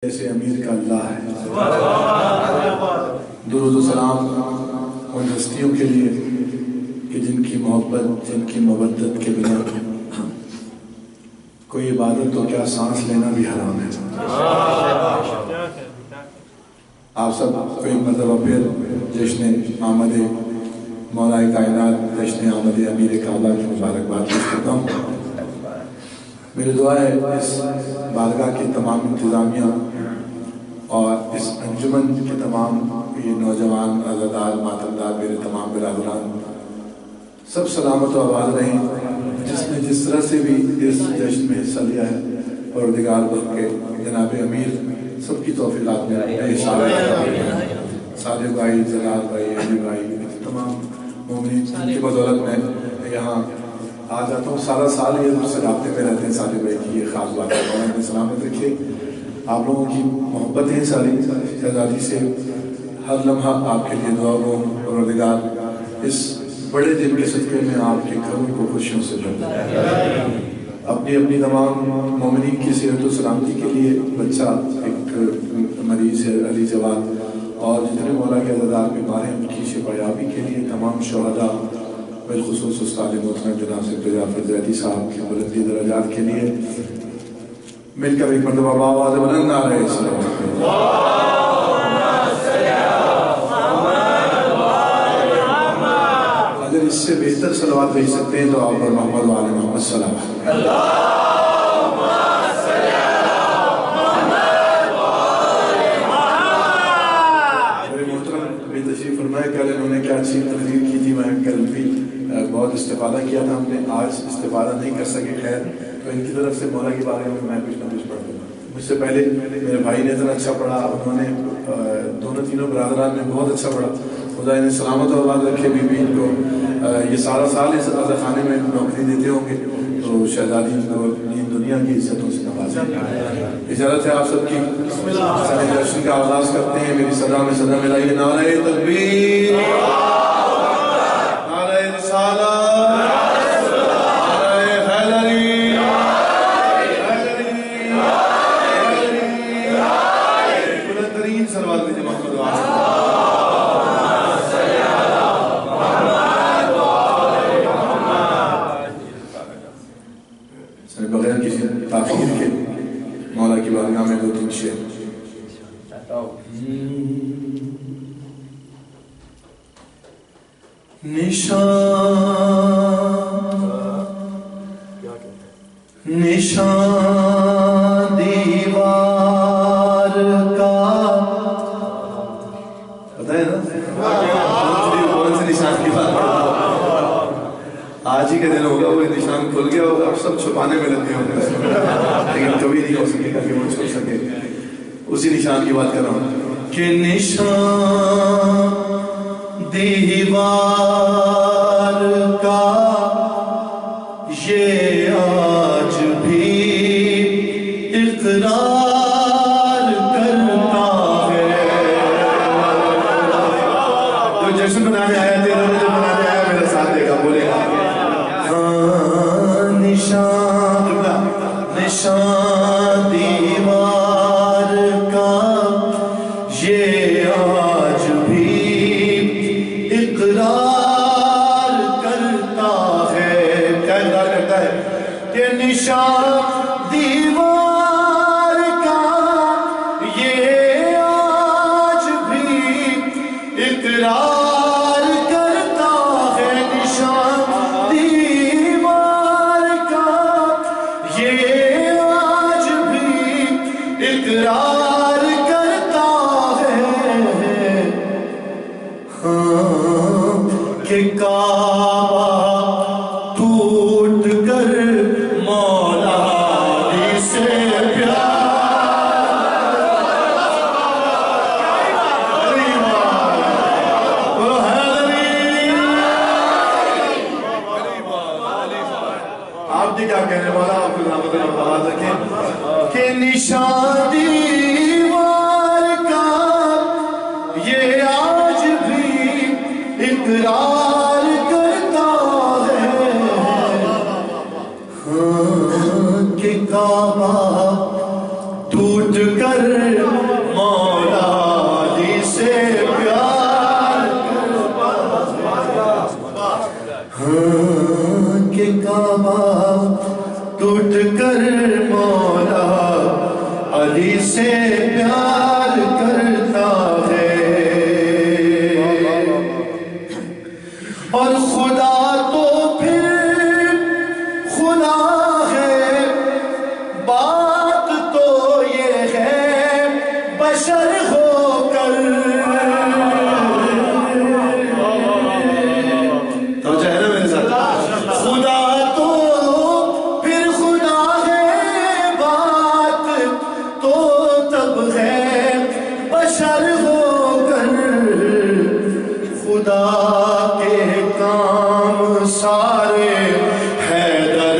ایسے امیر کا اللہ ہے۔ درود و سلام ان ہستیوں کے لیے کہ جن کی محبت، جن کی مودت کے بنا کوئی عبادت تو کیا سانس لینا بھی حرام ہے۔ آپ سب کو ایک مرتبہ پھر جشن آمد مولا کائنات، جشن آمد امیر کعبہ کی مبارکباد پیش کرتا ہوں۔ میری دعا ہے اس بارگاہ کی تمام انتظامیہ اور اس انجمن کے تمام یہ نوجوان عزادار ماتمدار میرے تمام برادران سب سلامت و آباد رہیں۔ جس نے جس طرح سے بھی اس جشن میں حصہ لیا ہے پروردگار وقت کے جناب امیر سب کی توفیقات میں صادق بھائی، جلال بھائی، علی بھائی، تمام مومنین کی بدولت میں یہاں آ جاتا ہوں۔ سارا سال یہ مجھ سے رابطے میں رہتے ہیں صادق بھائی کی، یہ خاص بات ہے۔ اللہ نے سلامت رکھے آپ لوگوں کی محبتیں ساری شہزادی سے ہر لمحہ آپ کے لیے دعا گو پروردگار اس بڑے دن کے صدقے میں آپ کے گھروں کو خوشیوں سے بھر دے۔ اپنی اپنی تمام مومنین کی صحت و سلامتی کے لیے بچہ ایک مریض ہے علی جواد، اور جتنے مولا کے عزادار بیمار ہیں ان کی شفا یابی کے لیے، تمام شہداء بالخصوص استاد محترم جناب سید جعفر زیدی صاحب کے بلندی درجات کے لیے مل کر ایک مرتبہ باواز بلند نعرہ اگر اس سے بہتر صلوات بھیج سکتے ہیں تو آپ پر محمد و آل محمد صلی اللہ میرے محترم بھی تشریف فرمائے۔ کل انہوں نے کیا اچھی تقریر کی تھی، میں کل بھی بہت استفادہ کیا تھا، ہم نے آج استفادہ نہیں کر سکے۔ خیر تو ان کی طرف سے مولا کے بارے میں کچھ نہ کچھ پڑھ دوں گا۔ مجھ سے پہلے میرے بھائی نے اتنا اچھا پڑھا، انہوں نے دونوں تینوں برادران نے بہت اچھا پڑھا۔ خدا انہیں سلامت اور آباد رکھے، بی بی ان کو یہ سارا سال اس عزا خانے میں نوکری دیتے ہوں گے تو شہزادی ان کو دنیا کی عزتوں سے نوازیں۔ اجازت ہے آپ سب کی، جشن کا آغاز کرتے ہیں۔ میری صدا میں صدا ملائیے، نعرہ تکبیر، نعرہ رسالت، نعرہ حیدری، بلند ترین صلوات بھیجیں محمد و آل بغیر کسی تاخیر کے مولا کی بارگاہ میں دو تین شعر۔ نشان دیوار کا پتہ ہے نا کون سے نشان کی بات؟ آج ہی کے دن ہوگا وہ نشان کھل گیا ہوگا، اب سب چھپانے میں لگے ہوں گے، لیکن کبھی نہیں ہو سکے گا کہ وہ چھپ سکے۔ اسی نشان کی بات کر رہا ہوں کہ نشان دیوار کا یہ آج بھی اقرار کرتا ہے۔ جو جشن منانے آیا تھے، جو منانے آیا میرا ساتھ دے گا، بولے گا نشان دیوار کا یہ آج بھی اقرار کرتا ہے۔ کیا اقرار کرتا ہے؟ کہ نشان دیوار کا یہ آج بھی اقرار کرتا ہے۔ نشان دیوار کا یہ آج بھی اقرار کرتا ہے کہ کعبہ ٹوٹ کر مولا علی سے پیار آپ جی کیا کہنے والا، آپ کو نامت آواز رکھیں کہ نشان دیوار سے پیار کرتا ہے اور خدا تو پھر خدا ہے بات تو یہ ہے بشر ہو کر خدا تو پھر خدا ہے بات تو تب ہے بشر ہو کر خدا کے کام سارے حیدر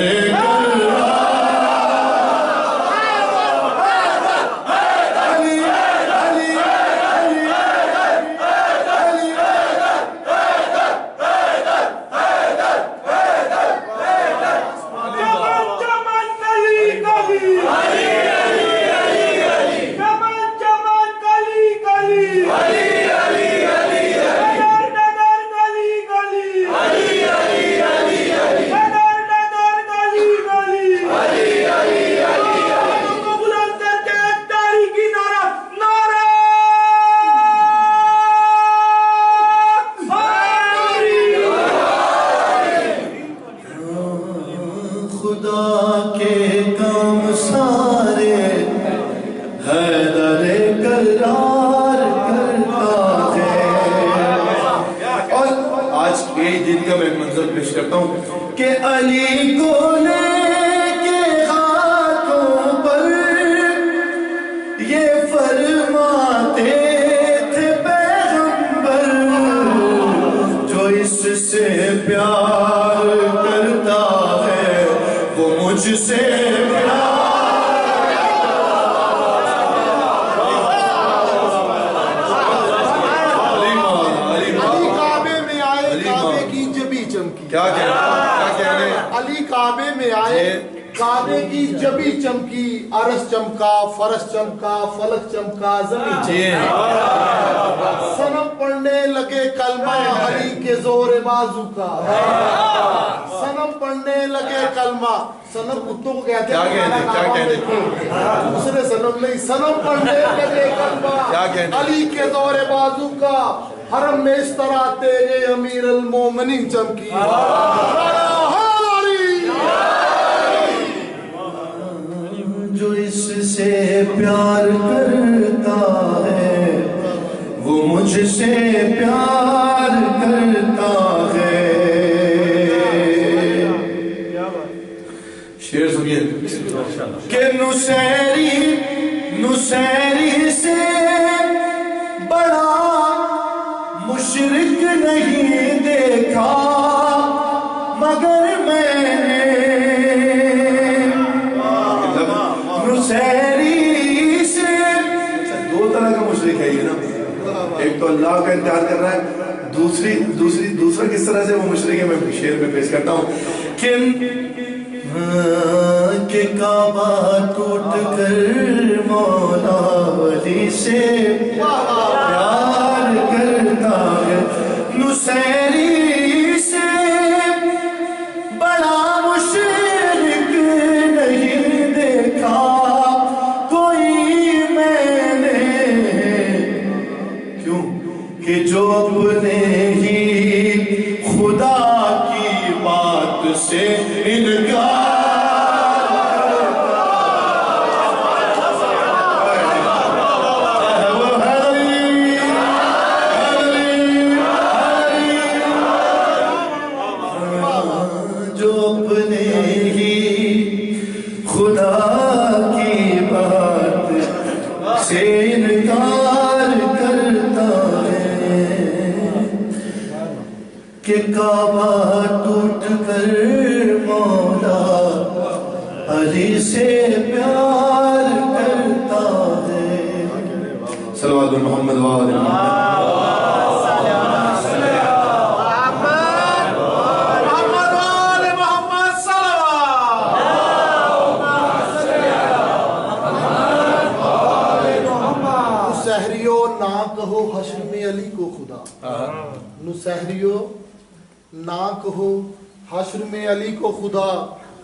کہ علی کو لے کے ہاتھوں پر یہ فرماتے تھے پیغمبر جو اس سے پیار کرتا ہے وہ مجھ سے علی کعبے میں آئے کعبے کی جبی چمکی عرش چمکا فرش چمکا فلک چمکا زمین چمکا صنم پڑھنے لگے کلمہ علی کے زور بازو کا صنم پڑھنے لگے کلمہ صنم کتوں کو کہتے ہیں دوسرے صنم نہیں صنم پڑھنے لگے کلمہ علی کے زور بازو کا حرم میں اس طرح تیرے امیر المومنین چمکی جو اس سے پیار کرتا ہے وہ مجھ سے پیار کرتا ہے شعر سنیے کہ نصیری سے بڑا مشرک نہیں دیکھا مگر میں نے نصیری سے دو طرح کا مشرک ہے یہ نا ایک تو اللہ کا انکار کر رہا ہے دوسرا کس طرح سے وہ مشرک ہے میں شعر میں پیش کرتا ہوں کہ کعبہ ٹوٹ کر مولا علی سے پیار کرتا ہے نصیری سے بڑا مشرک نہیں دیکھا کوئی میں نے کیوں کہ جو اپنے ہی خدا کی بات سے انکار کہ کعبہ ٹوٹ کر مولا علی سے پیار کرتا ہے صلوات محمد وآل محمد نسہریو نہ کہو حشر میں علی کو خدا نسہریو نہ کہو حشر میں علی کو خدا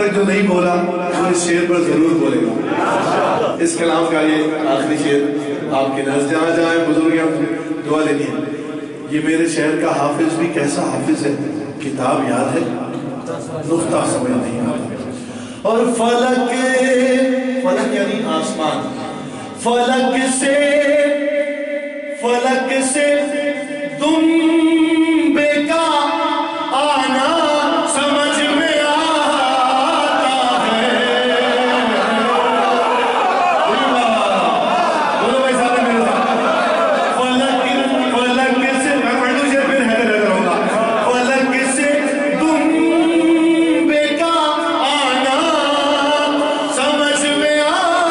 تک جو نہیں بولا وہ اس شعر پر ضرور بولے گا. اس کلام کا یہ آخری شعر آپ کے نزد جہاں جائیں بزرگیاں دعا لینی ہے. یہ میرے شہر کا حافظ بھی کیسا حافظ ہے, کتاب یاد ہے نقطہ سمجھ نہیں آتا. اور فلک یعنی آسمان, فلک سے دنبے کا آنا سمجھ میں آتا ہے. بولو بھائی ساتھ میرے ساتھ, فلک سے میں پڑھ دوں شعر پھر حیدر رہوں گا. فلک سے دنبے کا آنا سمجھ میں آتا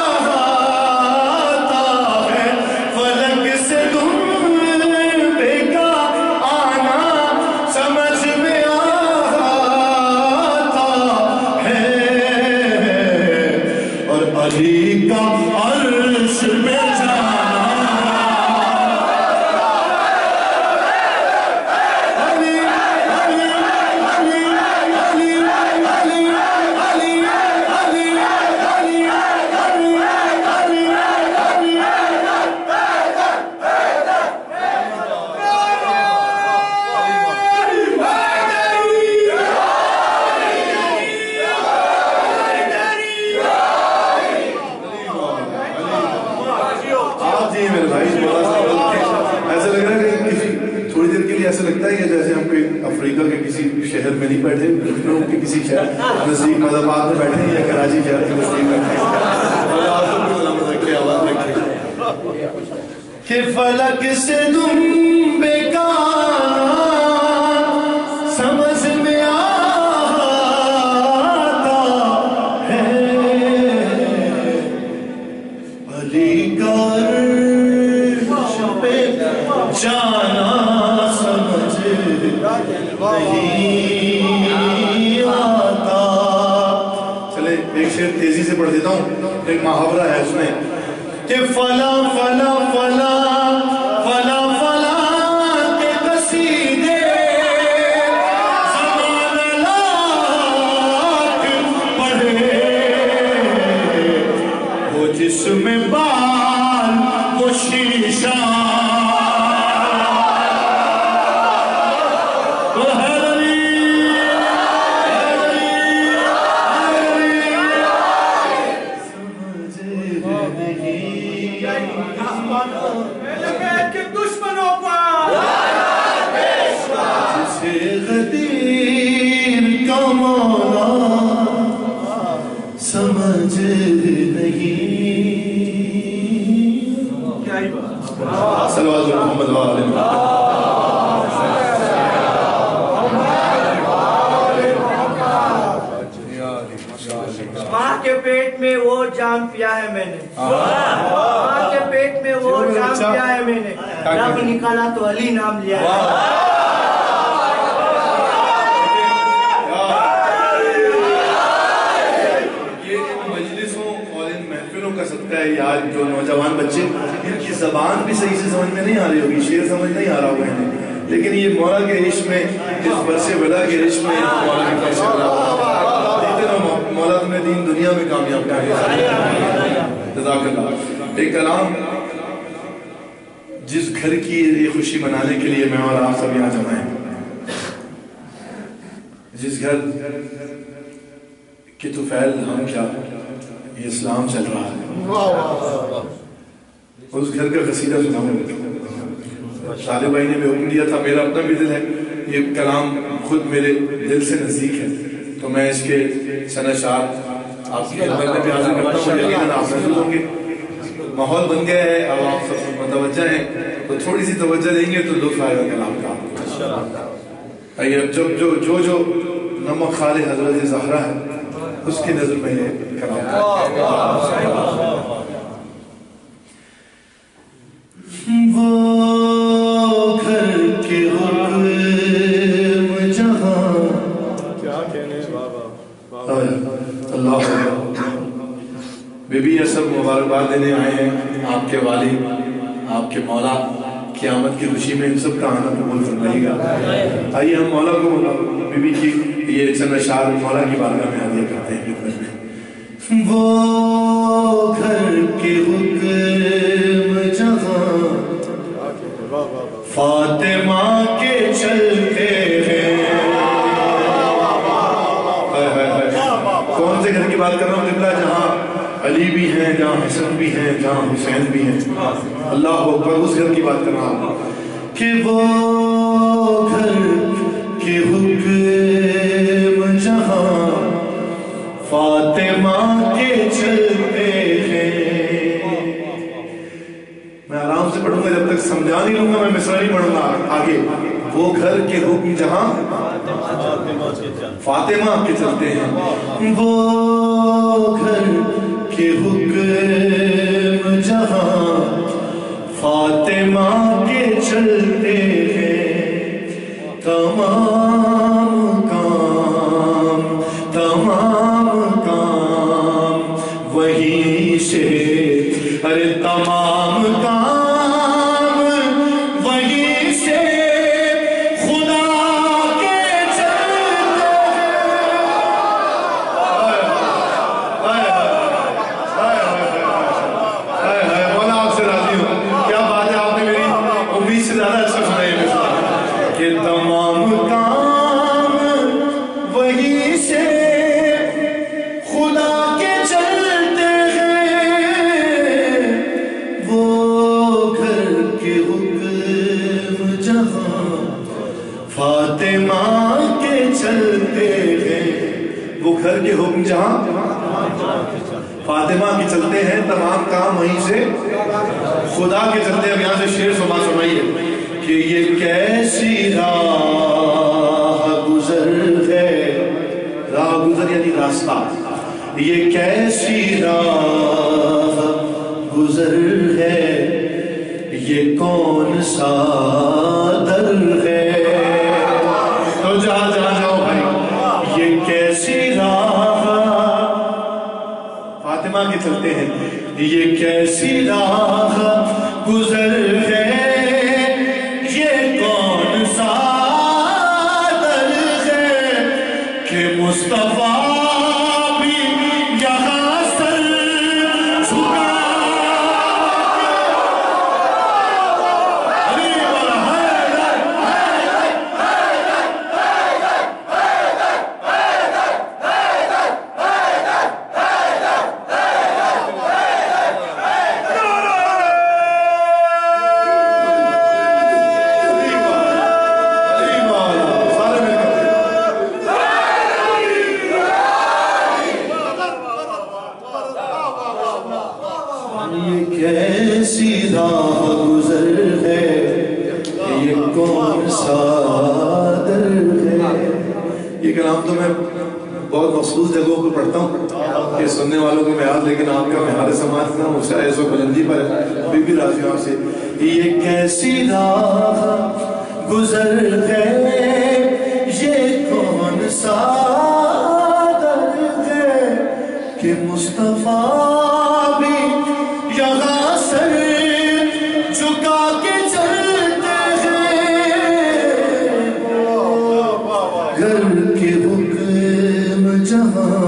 ہے. فلک سے دنبے کا آنا سمجھ میں آتا ہے. اور علی کا عرش میں ایسا لگتا ہے کہ جیسے ہم کوئی افریقہ کے کسی شہر میں نہیں بیٹھے, لکھنؤ کے کسی شہر نزدیک مداباد میں بیٹھے ہیں یا کراچی شہر کے نزدیک بیٹھے ہیں. آواز رکھے کہ فلک سے دنبے کا سمجھ میں آتا ہے. علی کا عرش پہ جانا نہیں آتا. چلے ایک شعر تیزی سے پڑھ دیتا ہوں, ایک محاورہ ہے اس میں کہ فلا فلا فلا فلا فلا کے قصیدے زمانہ لاکھ پڑھے, وہ جس میں بال وہ شیشہ ماں کے پیٹ میں وہ جام پیا ہے میں نے, ماں کے پیٹ میں وہ جام پیا ہے میں نے, رب نکالا تو علی نام لیا ہے. یار جو نوجوان بچے ان کی زبان بھی صحیح سے سمجھ میں نہیں آ رہی ہوگی, شعر سمجھ نہیں آ رہا ہوگا انہیں, لیکن یہ مولا کے عشق میں, اس برس ودا کے عشق میں مولا کی فرش مولا تمہیں دین دنیا میں کامیاب کر دیا. جزاک اللہ. ایک کلام جس گھر کی یہ خوشی منانے کے لیے میں اور آپ سب یہاں جمع ہیں, جس گھر کی طفیل ہم کیا یہ اسلام چل رہا ہے, اس گھر کا قصیدہ سناؤں. طالب بھائی نے بھی حکم دیا تھا, میرا اپنا بھی دل ہے, یہ کلام خود میرے دل سے نزدیک ہے, تو میں اس کے سنشار آپ کی خدمت میں بھی حاضر کرتا ہوں. یقیناً آپ محسوس ہوں گے ماحول بن گیا ہے, اب آپ سب متوجہ ہیں تو تھوڑی سی توجہ دیں گے تو لطف آئے گا کلام کا. جب جو نمک خالے حضرت زہرا ہے اس کی نظر میں یہ کلام. وہ گھر کے حکم جہاں کیا کہنے بابا اللہ بی بی یہ سب مبارکباد دینے آئے ہیں آپ کے والد, آپ کے مولا قیامت کی خوشی میں ان سب کا آنا قبول فرمائے گا. آئیے ہم مولا کو بی بی کی یہ چند اشعار مولا کی بارگاہ میں عطیہ کرتے ہیں خدمت میں. وہ گھر کے حکم جہاں فاطمہ کے چلتے ہیں. کون سے گھر کی بات کر رہا ہوں قبلہ؟ جہاں علی بھی ہیں، جہاں حسن بھی ہیں، جہاں حسین بھی ہیں. اللہ اکبر. اس گھر کی بات کر رہا ہوں کہ وہ گھر کے حکم جہاں فاطمہ کے چلتے ہیں. میں آرام سے پڑھوں گا، جب تک سمجھا نہیں لوں گا میں مصرع نہیں پڑھوں گا آگے. وہ گھر کے حکم جہاں فاطمہ کے چلتے ہیں. وہ گھر کے حکم جہاں فاطمہ کے چلتے ہیں. تمام کام وہیں سے، ارے تمام کام وہیں سے خدا کے چلتے ہیں. مولا آپ سے راضی ہوں. کیا بات ہے، آپ نے میری امید سے زیادہ اچھا سنا ہے کہ تمام کام وہیں سے خدا کے چلتے ہیں. وہ گھر کے حکم جہاں فاطمہ کے چلتے ہیں. وہ گھر کے حکم جہاں فاطمہ کے چلتے ہیں، تمام کام وہیں سے خدا کے چلتے ہیں. اب یہاں سے شعر سنائیے کہ یہ کیسی راہ گزر ہے. راہ گزر یعنی راستہ. یہ کیسی راہ گزر ہے، یہ کون سا در ہے. تو جہاں جاؤ بھائی. یہ کیسی راہ فاطمہ کے چلتے ہیں، یہ کیسی راہ گزر ہے، یہ کون سا در ہے کہ مصطفیٰ بھی یہاں سر جھکا. کیسی راہ گزر ہے، یہ کون سا در ہے. یہ کلام تو میں بہت مخصوص جگہوں پہ پڑھتا ہوں کہ سننے والوں کو میعاد، لیکن آپ کا میعاد سماعت اتنا مشاعر و بلندی پر ہے. ابھی بھی راضی ہوں آپ سے. یہ کیسی راہ گزر ہے، یہ کون سا در ہے کہ مصطفیٰ بھی یہاں سر جھکا کے چلتے ہیں. گھر کے حکم جہاں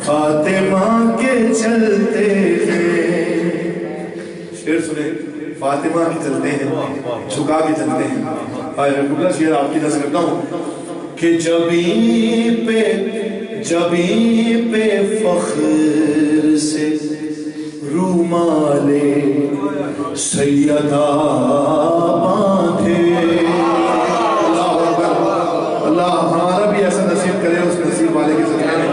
فاطمہ کے چلتے ہیں. شعر سنیں. فاطمہ کے چلتے ہیں، جھکا کے چلتے ہیں. اگلا شعر آپ کی نظر کرتا ہوں کہ جبیں پہ فخر سے رومالے سیدہ باندھے. اللہ ہمارا بھی ایسا نصیب کرے اس نصیب والے کے ذریعے میں.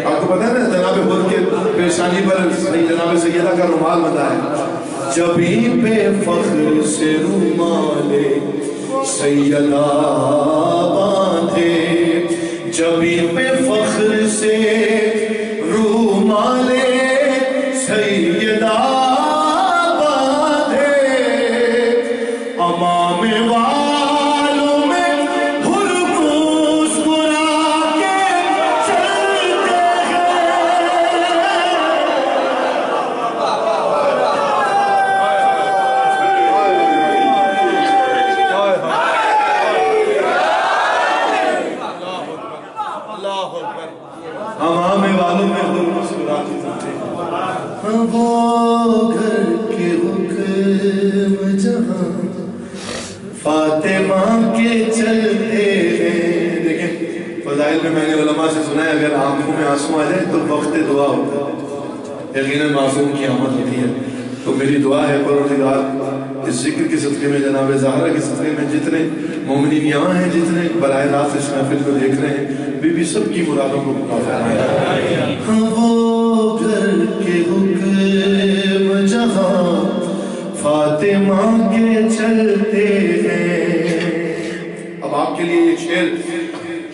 آپ کو پتہ ہے نا جناب خود کے پیشانی پر جناب سیدہ کا رومال بندھا ہے. جبیں پہ فخر سے رومالے سیدہ باندھے، جبیں پہ فخر سے رومالے سیدہ باندھے، امام والوں میں ہرموز گرا کے چلتے ہیں. ہم آنے والوں میں ہو مسکراتی زندگی. وہ گھر کے حکم جہاں فاطمہ کے چلتے ہیں. لیکن فضائل میں نے علماء سے سنا ہے اگر آنکھوں میں آنسو آ جائے تو وقت دعا ہوتا ہے, یقیناً معصوم کی آمد ہوتی ہے. تو میری دعا ہے پروردگار اس ذکر کے صدقے میں جناب زہرا کے صدقے میں جتنے مومنین یہاں ہیں, جتنے براہ راست اس محفل کو دیکھ رہے ہیں, بی سب کی مرادوں کو پورا فرمائے. وہ گھر کے حکم جہاں فاطمہ کے چلتے ہیں. اب آپ کے لیے ایک شعر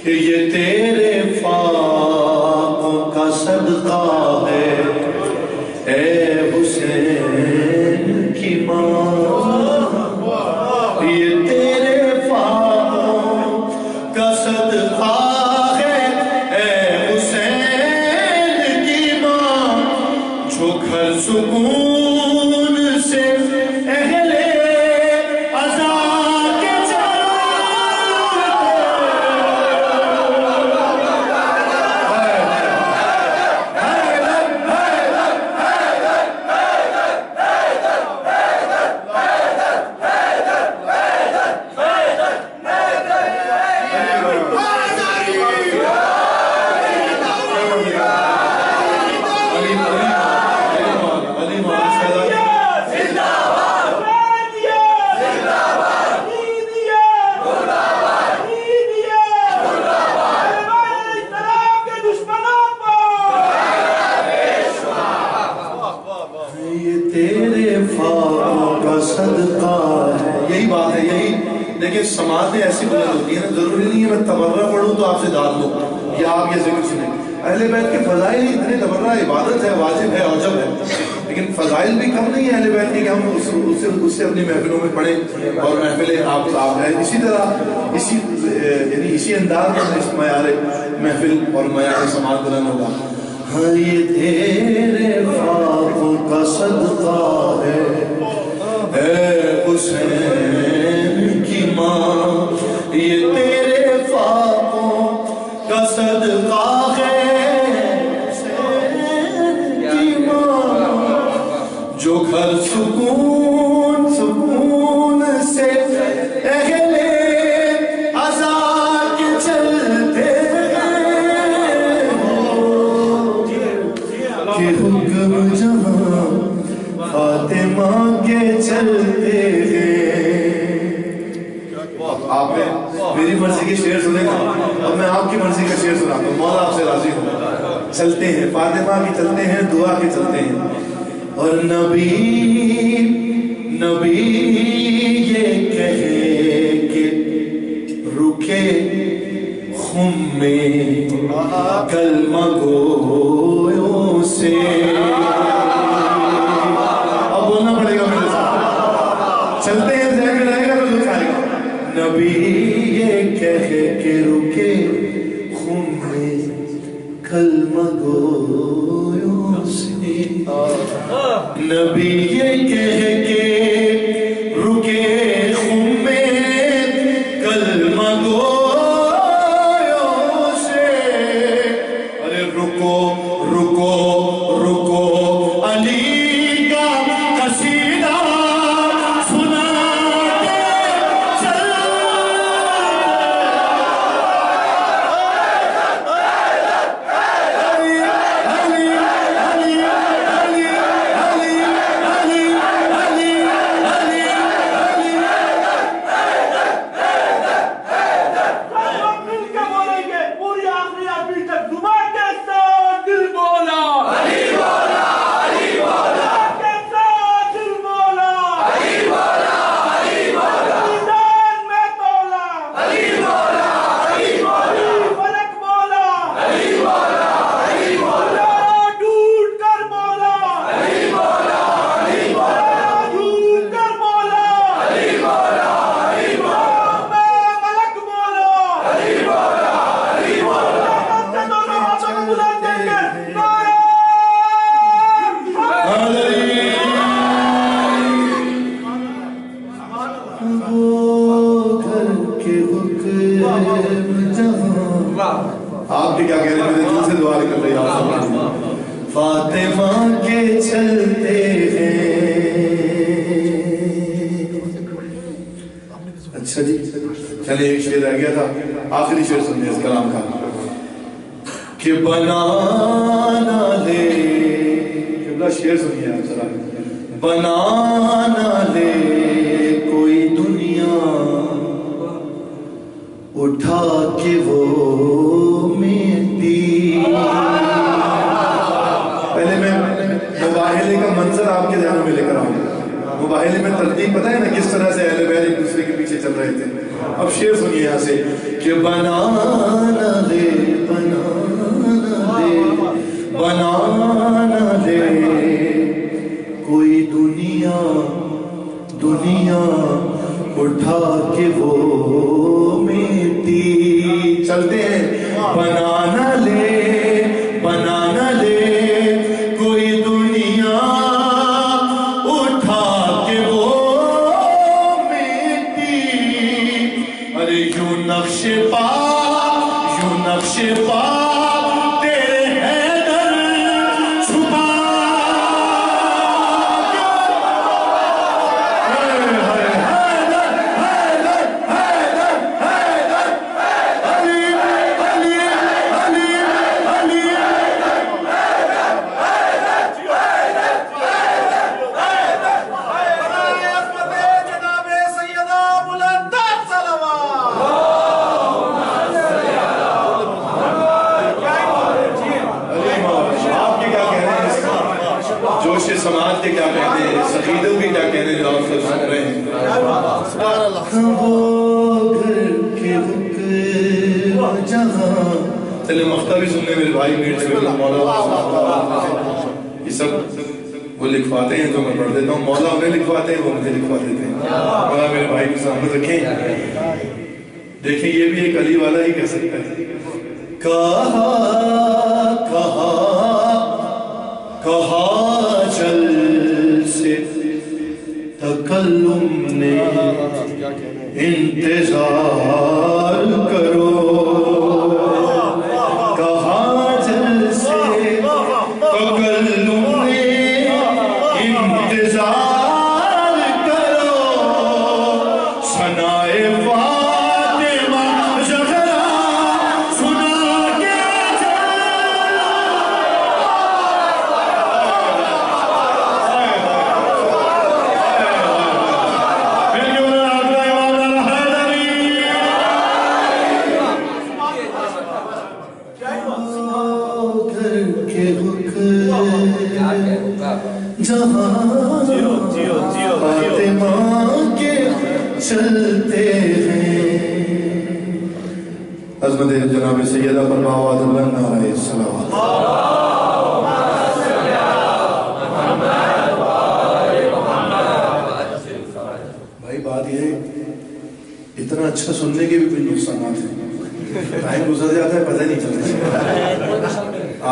کہ یہ تیرے فاقوں کا صدقہ ہے اے حسین کی ماں. یہ تیرے فاقوں کا صدقہ ہے اے حسین کی ماں, جو گھر سکون سے اہل عزا کے دیکھیں سماعتیں ایسی بلند ہوتی ہیں, ضروری نہیں ہے میں تبرہ پڑھوں تو آپ سے داد لوں یا آپ یہ ذکر سنیں. اہل بیت کے فضائل اتنے تبرہ عبادت ہے, واجب ہے, اوجب ہے, لیکن فضائل بھی کم نہیں ہے اہل بیت کے کہ ہم اس سے اپنی محفلوں میں پڑھیں اور محفلیں آپ ہیں. اسی طرح اسی انداز میں اس معیار محفل اور معیار سماعت بلند ہوگا. ہاں یہ تیرے فاقوں کا صدقہ ہے اے حسین کی ماں. یہ تیرے فاقوں کا صدقہ ہے حسین کی ماں, جو گھر سکون سے اہل عزا کے چلتے ہیں. کہ حکم جہاں فاطمہ کے چلتے ہیں. آپ نے میری مرضی کے شعر سنے گا, اب میں آپ کی مرضی کا شعر سناتا ہوں. مولا آپ سے راضی ہوں. چلتے ہیں فاطمہ کی چلتے ہیں, دعا کے چلتے ہیں. اور نبی یہ کہے کہ رکے خم میں کلمہ گویوں سے. اب بولنا پڑے گا میرے ساتھ. چلتے ہیں ذہن میں رہے گا تو لکھ آئے گا. نبی یہ کہے کہ رکے خم میں کلمہ گویوں سے. نبی یہ کہے کہ رکے خم میں کلمہ گویوں سے. ارے رکو رکو رکو علی کا قصیدہ سنا کے چل. مل کے بولیں گے پوری آخری ابھی تک زبان کے ساتھ دل بولا. سے دعا کر رہے ہیں فاطمہ کے چلتے ہیں. اچھا جی چلے ایک شعر رہ گیا تھا, آخری شعر سنیے اس کلام کا کہ بنانا لے, شعر سنیے آپ ذرا. بنانا لے کوئی دنیا اٹھا کے وہ مٹی. پہلے میں مباہلے کا منظر آپ کے ذہنوں میں لے کر آؤں گا. مباہلے میں ترتیب پتہ ہے نا کس طرح سے اہل بیت ایک دوسرے کے پیچھے چل رہے تھے. اب شعر سنیے یہاں سے کہ بنانا لے بنانا لے کوئی دنیا اٹھا کے وہ مٹی. چلتے ہیں بنانا لے کوئی دنیا اٹھا کے وہ مٹی. ارے یوں نقش پا تیرے حیدر چھپا سماج کے کیا کہتے ہیں, سقیدوں بھی کیا کہتے ہیں جو آپ سب سن رہے ہیں. چلے مختہ بھی سننے میرے بھائی میر سے مولا یہ سب وہ لکھواتے ہیں جو میں پڑھ دیتا ہوں. مولا انہیں لکھواتے ہیں, وہ مجھے لکھوا دیتے ہیں. مولا میرے بھائی کو سامنے رکھیں. دیکھیں یہ بھی ایک علی والا ہی کہہ سکتا ہے. کہا چل سے تکلم نے انتظار کرو. کہا چل سے تکلم نے انتظار کرو. سنائے فاطمہ زہرا سنا کے فاطمہ کے چلتے ہیں. عظمت جناب سیدہ پر باواد اللہ علیہ السلام. بھائی بات یہ ہے اتنا اچھا سننے کے بھی کوئی نقصانات ہیں. ٹائم گزر جاتا ہے پتہ نہیں چلتا.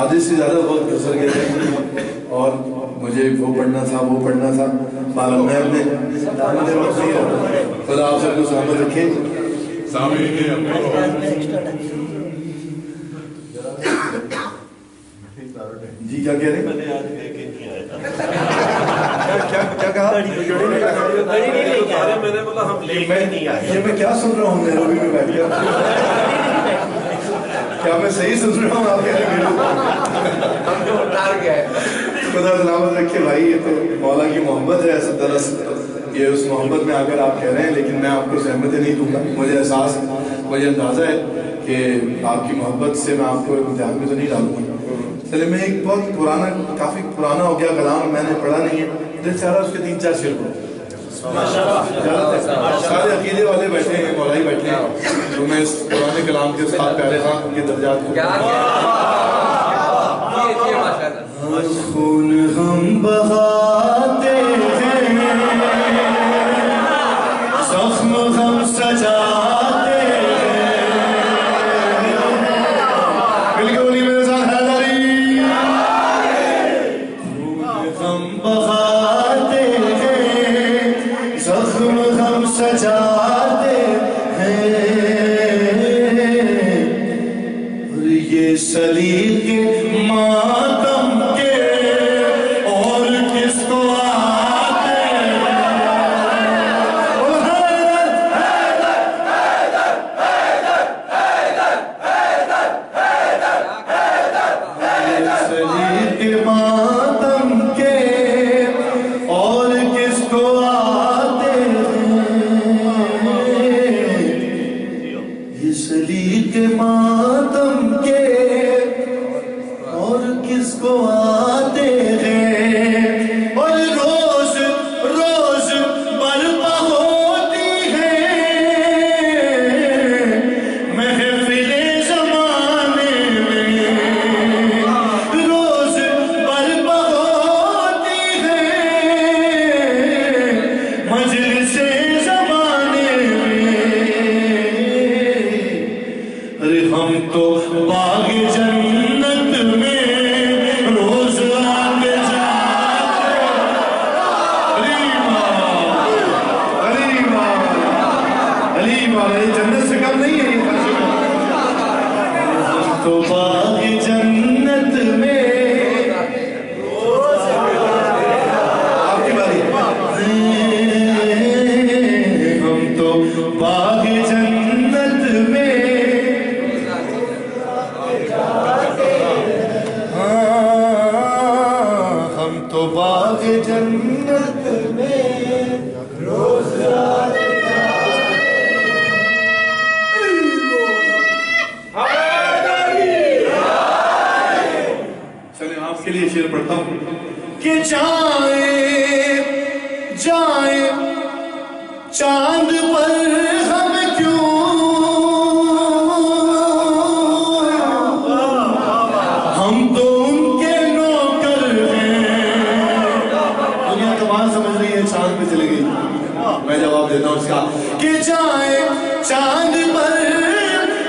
آدھے سے زیادہ وقت گزر گیا ہے اور مجھے وہ پڑھنا تھا میں اپنے خدا آپ سب کو سلامت رکھے. جی کیا کہہ رہے ہیں؟ کیا کہا؟ میں کیا سن رہا ہوں نیروبی میں بیٹھ کر؟ کیا میں صحیح سن رہا ہوں؟ آپ کہہ رہے ہیں خدا سلامت رکھے بھائی. یہ تو مولا کی محبت ہے. دراصل یہ اس محبت میں آ کر آپ کہہ رہے ہیں, لیکن میں آپ کو زحمتیں نہیں دوں گا. مجھے احساس مجھے اندازہ ہے کہ آپ کی محبت سے میں آپ کو امتحان میں تو نہیں ڈالوں گا. چلے میں ایک بہت کافی پرانا ہو گیا کلام, میں نے پڑھا نہیں ہے, دل چاہ رہا اس کے 3-4 شعر پڑھوں. سارے عقیدے والے بیٹھے ہیں, مولائی بیٹھے ہیں, تو میں اس پرانے کلام کے ساتھ پیارے خان کے درجات کو خون ہم بہاتے ہیں, زخم ہم سجاتے ہیں. مل کے بولیے میرے ساتھ حیدری. خون ہم بہاتے ہیں, زخم ہم سجاتے ہیں, اور یہ سلیل کے ماتم کے اور کس کو آتے سلی کے ماتم کے اور کس کو آتے سلی کے ماتم کے اور کس کو آتے ہیں اور روز روز برپا ہوتی ہے محفل زمانے میں روز برپا ہوتی ہے مجلس زمانے میں ارے ہم تو باغ جنت میں روز آتے جاتے علیمہ یہ جنت سے کم نہیں ہے ہم تو باغ جنت میں آپ کی باری ہم تو باغ جنت میں ہم تو باغ جنت میں روز چلیں آپ کے لیے شعر پڑھتا ہوں کہ جائیں چاند پر ہم کیوں ہم تو ان کے نوکر ہیں دنیا کمال سمجھ رہی ہے چاند پہ چلے گئی میں جواب دیتا ہوں اس کا کہ جائیں چاند پر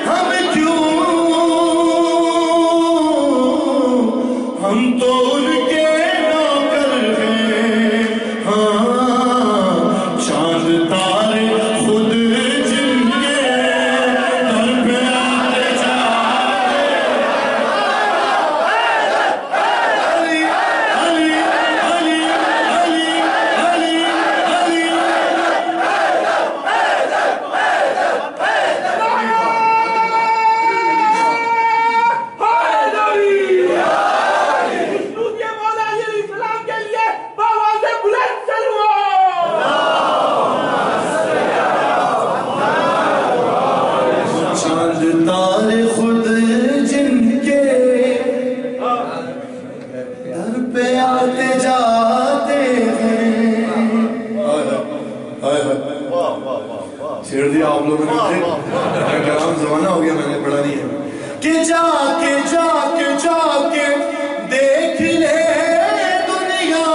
ہم کیوں ہم تو ان کے نوکر ہیں ہاں چاند تارے خود جن کے در پہ آتے جاتے علی علی علی علی علی علی چاند تارے خود جن کے در پہ آتے جاتے ہیں چھیڑ دیا آپ لوگوں نے کلام زمانہ ہو گیا میں نے پڑھا نہیں ہے کہ جا کے دیکھ لے دنیا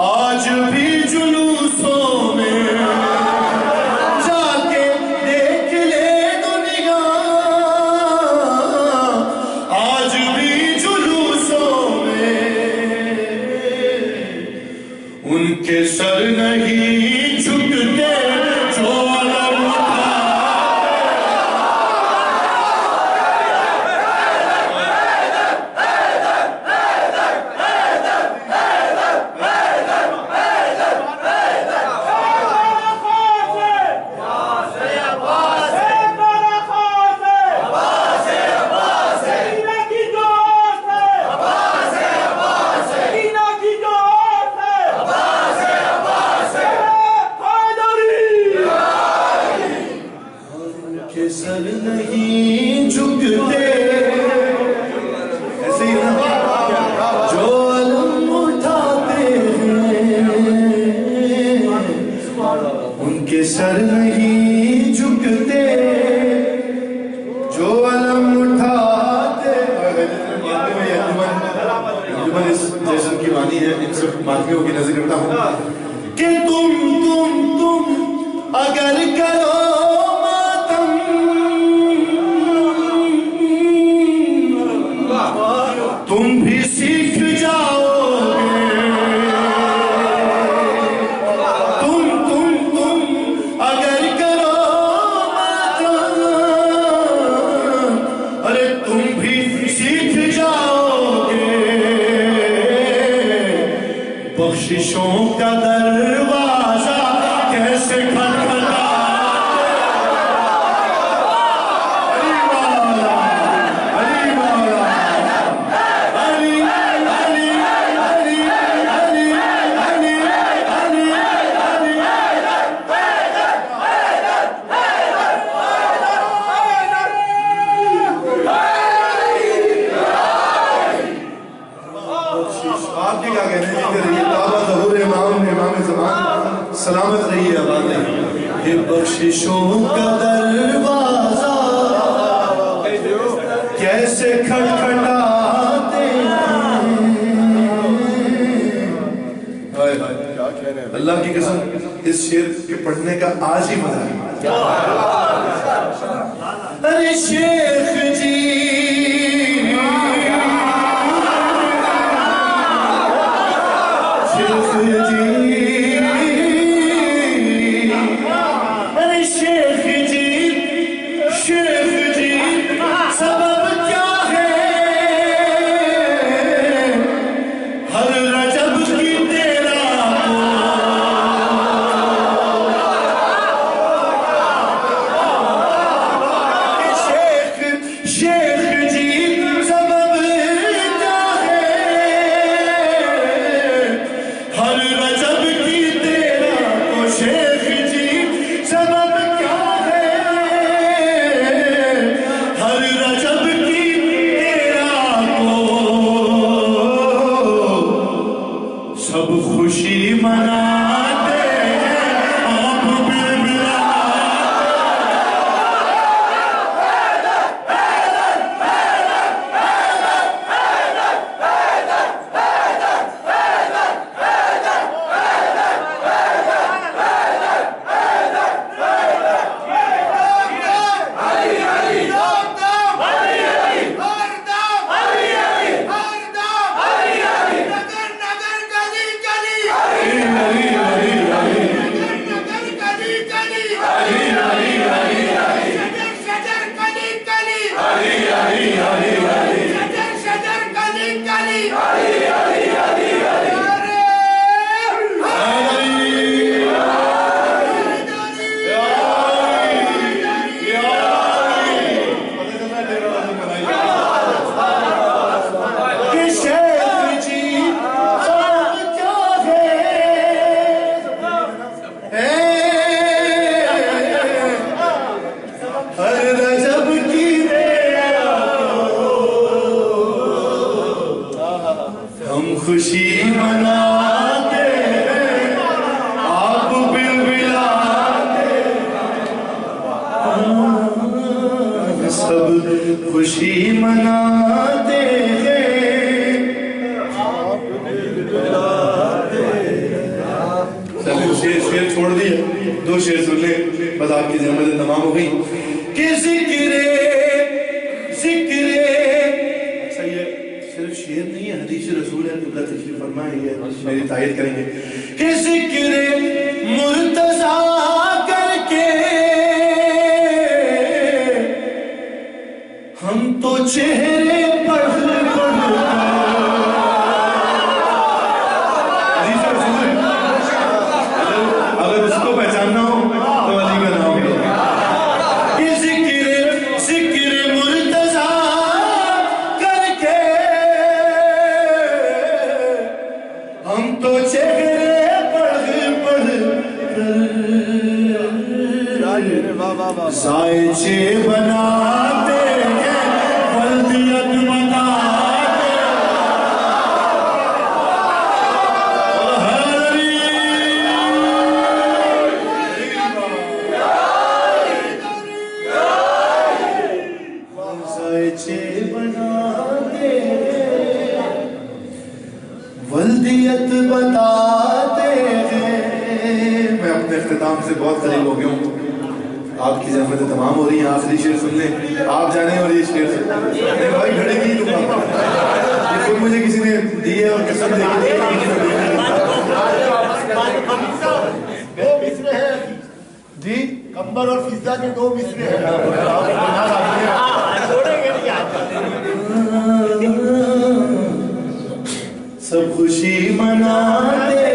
آج بھی جلوسوں میں جا کے دیکھ لے دنیا آج بھی جلوسوں میں ان کے سر نہیں جھکتے جو علم اٹھا کے سر نہیں جھکتے ایسے ہی نا جو علم اٹھاتے ہیں ان کے سر نہیں جھکتے جو علم اٹھاتے انجمن اس جیسن کی بانی ہے ان سب ماتمیوں کی نظر کرتا ہوں کہ تم اگر کرو تم بھی سیکھ جاؤ گے تم اگر کرو ماتم بخششوں کا دروازہ کیسے کھٹکھٹا سلامت رہی ہے باتیں یہ بخششوں کا دروازہ کیسے کھٹکھٹاتے ہیں اللہ کی قسم اس شعر کے پڑھنے کا آج ہی مزہ ہے ارے شیخ جی خوشی مناتے آپ بلبلاتے سب خوشی مناتے شعر چھوڑ دیا 2 شعر سن لیں بس آپ کی زحمتیں تمام ہو گئی کہ ذکر شعر نہیں ہے حدیث رسول ہے قبلہ تشریف فرمائیں گے میری تائید کریں گے کہ ذکر مرتضیٰ کر کے ہم تو چہرے پڑھ اگر اس کو پہچاننا ہو تو علی کا نام ہے کہ ذکر مرتضیٰ کر کے ہم تو چہرے پڑھ سائچے بناتے ہیں بلدیت بتاتے ہیں میں اپنے اختتام سے بہت قریب ہو گیا ہوں آپ کی زحمتیں تمام ہو رہی ہیں آخری شعر سن لیں آپ جانے اور یہ شعر سے بھائی گھڑے نہیں دوں گا یہ خود مجھے کسی نے دی ہے اور قسم دے جی کمبر اور فضا کے 2 مصرے ہیں سب خوشی مناتے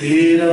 13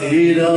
13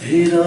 13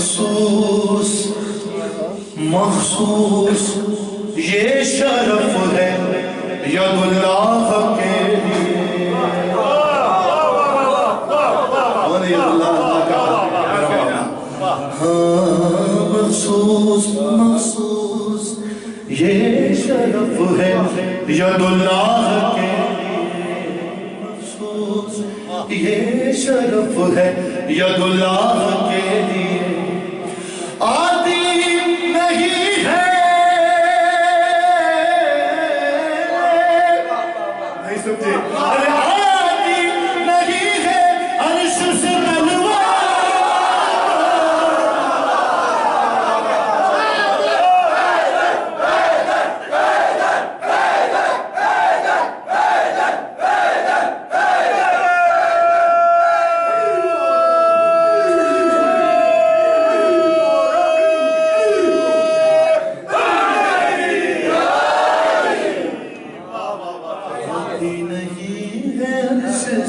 مخصوص مخصوص یہ شرف ہے ید اللہ کے لیے. مخصوص مخصوص یہ شرف ہے ید اللہ کے لیے. مخصوص یہ شرف ہے ید اللہ کے لیے. آتی نہیں ہے نہیں سمجھے آتی نہیں ہے عرش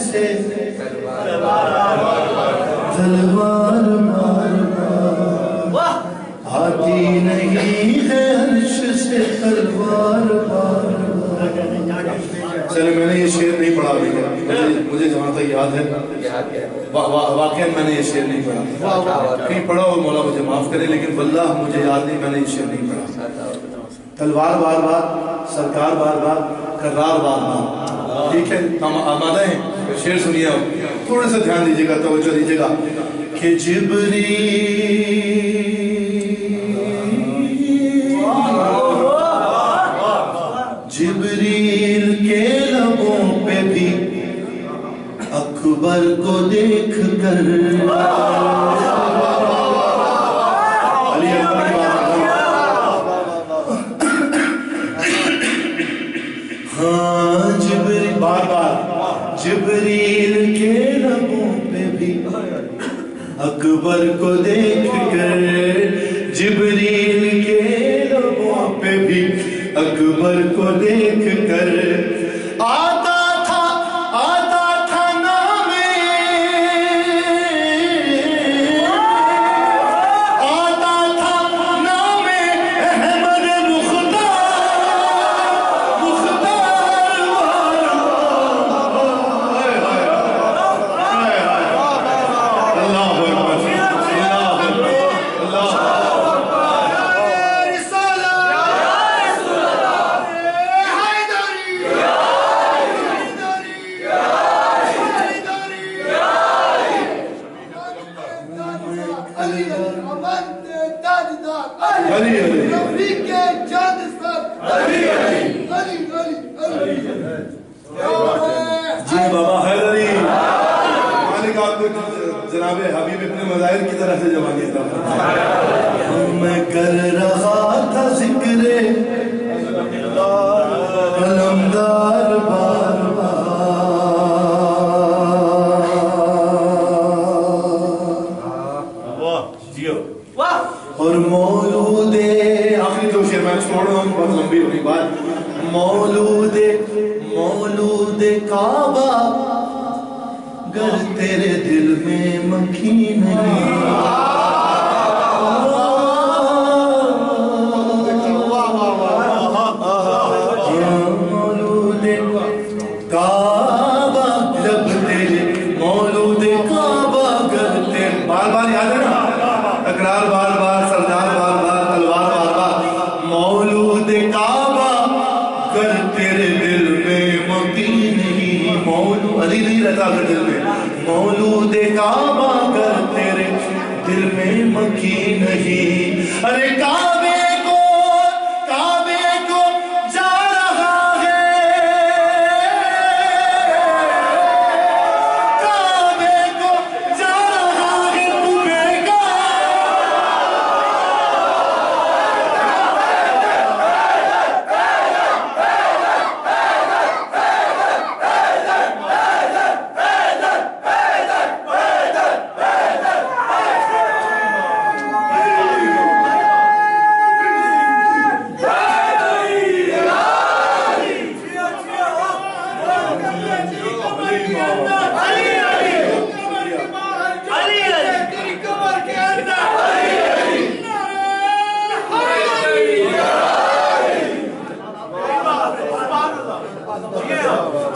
سے تلوار مارنا آتی نہیں ہے عرش سے تلوار مارنا. چلے میں نے یہ شعر نہیں پڑھا ابھی مجھے جہاں تک یاد ہے واقعا میں نے یہ شعر نہیں پڑھا. کہیں پڑھا اور مولا مجھے معاف کرے لیکن واللہ مجھے یاد نہیں میں نے یہ شعر نہیں پڑھا. تلوار بار بار سرکار بار بار کرار بار بار. ٹھیک ہے ہم آمادہ ہیں شعر سنیے آپ تھوڑے سے دھیان دیجیے گا توجہ دیجیے گا کہ جبریل کے لبوں پہ بھی اکبر کو دیکھ کر ہاں جبریل بار بار جبریل کے لبوں پہ بھی اکبر کو دیکھ کر جبریل کے لبوں پہ بھی اکبر کو دیکھ کر آتا تھا نام احمد جی بابا حیدری مالک آپ کو جناب حبیب ابن مظاہر کی طرح سے جوانی تھا. میں کر رہا تھا ذکر علمدار بار بار اور مولود آخری دو شعر میں چھوڑ رہا ہوں بہت لمبی ہوگی بات. مولود کعبہ گر تیرے دل میں مکین نہیں مولود کعبہ جب تیرے مولود کعبہ گر تیرے بار بار یاد ہے نا تکرار بار بار سردار بار بار تلوار بار بار. مولود کعبہ گر تیرے دل میں مکین نہیں مولود علی نہیں رہتا اگر دل میں مولود کعبہ گر تیرے دل میں مکین نہیں. ارے کعبے کو جا رہا ہے کعبے کو جا رہا ہے تمہیں کا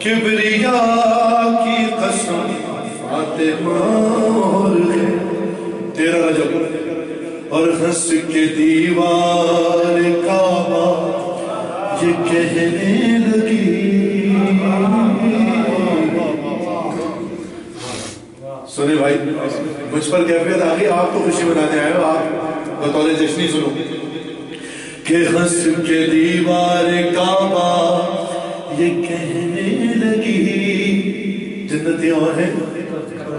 کبریا کی قسم فاطمہ اور ہے 13 رجب اور ہنس کے دیوار کعبہ یہ کہنے لگی سنے بھائی مجھ پر کیفیت آگئی آپ تو خوشی منانے آئے ہو آپ بطور جشنی سنو کہ ہنس کے دیوار کعبہ یہ کہنے لگی جنتی اور ہے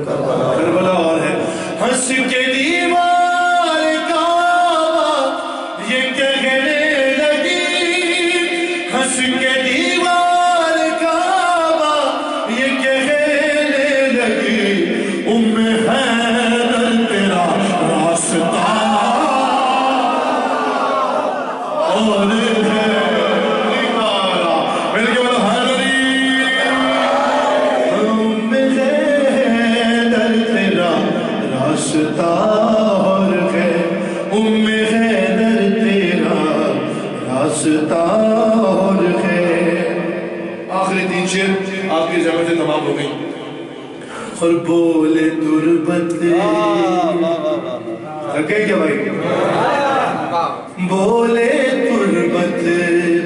کربلا اور ہے ہنس کے دیوار کعبہ یہ کہنے لگی ہنس کے دیوار کعبہ یہ کہنے لگی ام حیدر تیرا راستہ اور آخری 3 شعر آپ کی زحمتیں تمام ہو گئی اور بولے تربت رکھے کیا بھائی بولے تربت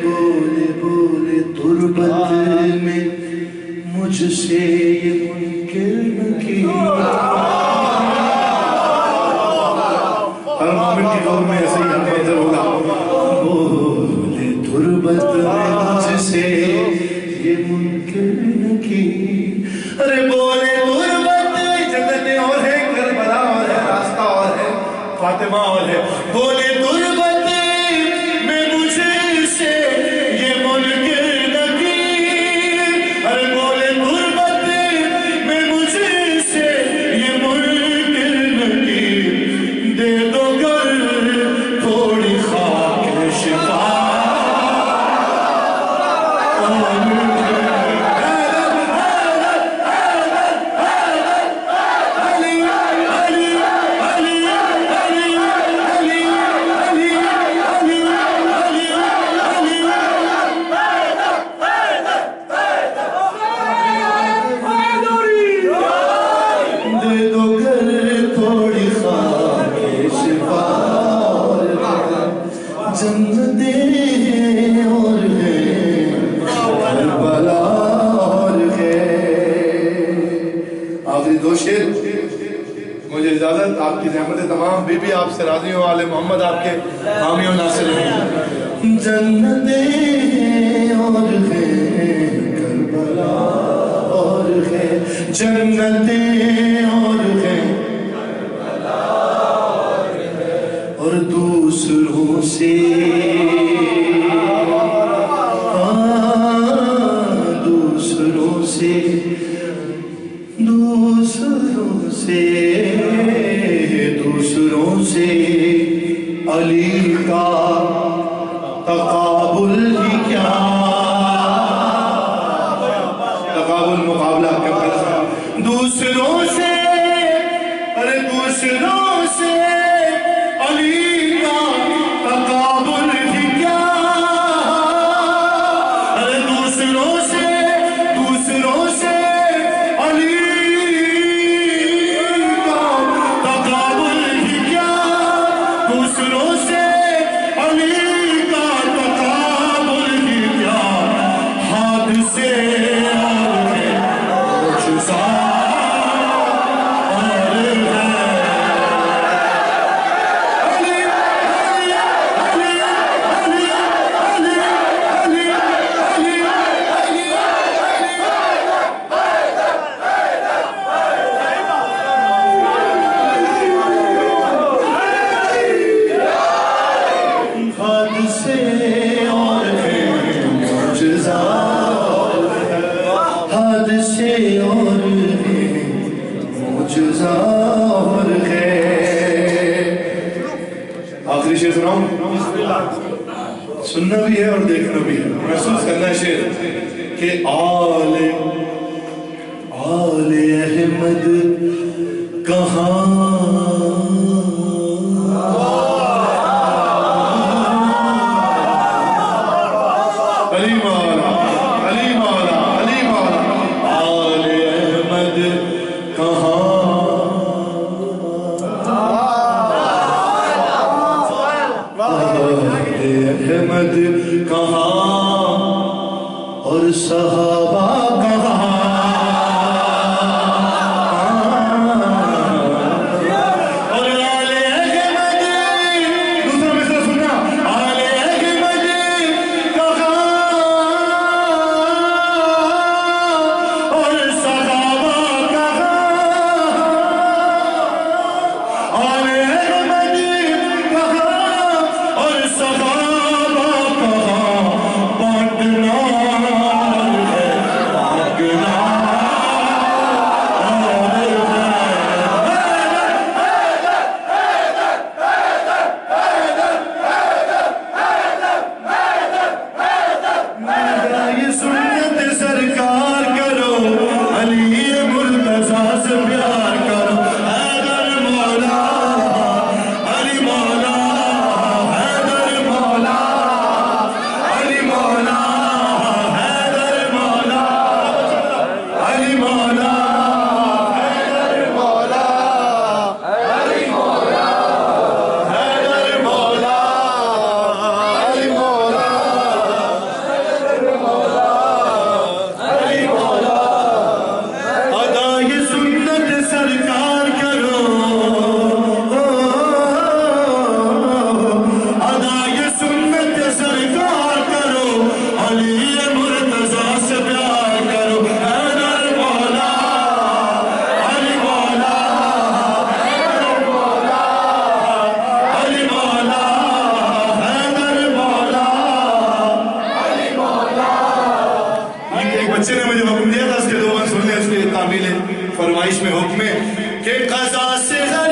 بولے بولے تربت میں مجھ سے یہ منکر نہ کی ہر مومن کی قوم میں ایسے ہی ہر منظر ہوگا بولے تربت میں مجھ سے یہ منکر نہ کی ارے بولے تربت جنتیں اور ہے کربلا اور ہے راستہ اور ہے فاطمہ اور ہے بولے تربت میں مجھ سے یہ منکر نہ کی ارے بولے تربت میں مجھ سے یہ منکر نہ کی دے دو گر تھوڑی خاک شفا مجھے اجازت آپ کی زحمتیں تمام بی بی آپ سے راضی ہوں آل محمد آپ کے حامی و ناصر ہیں جنتیں اور ہیں کربلا اور ہے جنتیں اور ہیں کربلا اور دوسروں سے دوسروں سے علی کا تقابل ہی کیا تقابل مقابلہ کیا دوسروں سے ارے دوسروں سے علی کا تقابل ہی کیا ارے دوسروں سے علی آخری شعر سناؤں سننا بھی ہے اور دیکھنا بھی ہے محسوس کرنا ہے شعر کہ آل احمد کہاں علی مولا علی مولا علی مولا فرمائش میں حکم ہے کہ قضا سے ہر